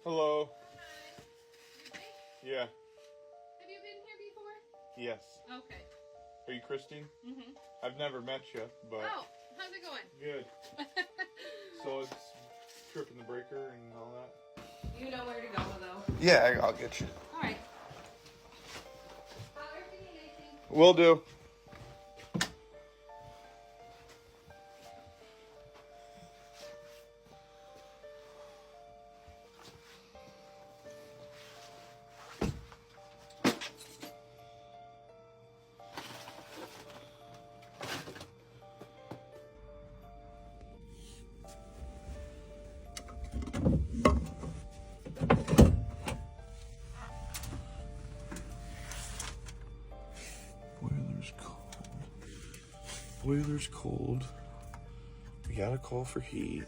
Hello. Hi. Yeah. Have you been here before? Yes. Okay. Are you Christine? Mm-hmm. I've never met you, but Oh, how's it going? good. So it's tripping the breaker and all that. You know where to go, though. Yeah, I'll get you. All right. Holler if you need anything. Will do. Boiler's cold. Boiler's cold. We got a call for heat.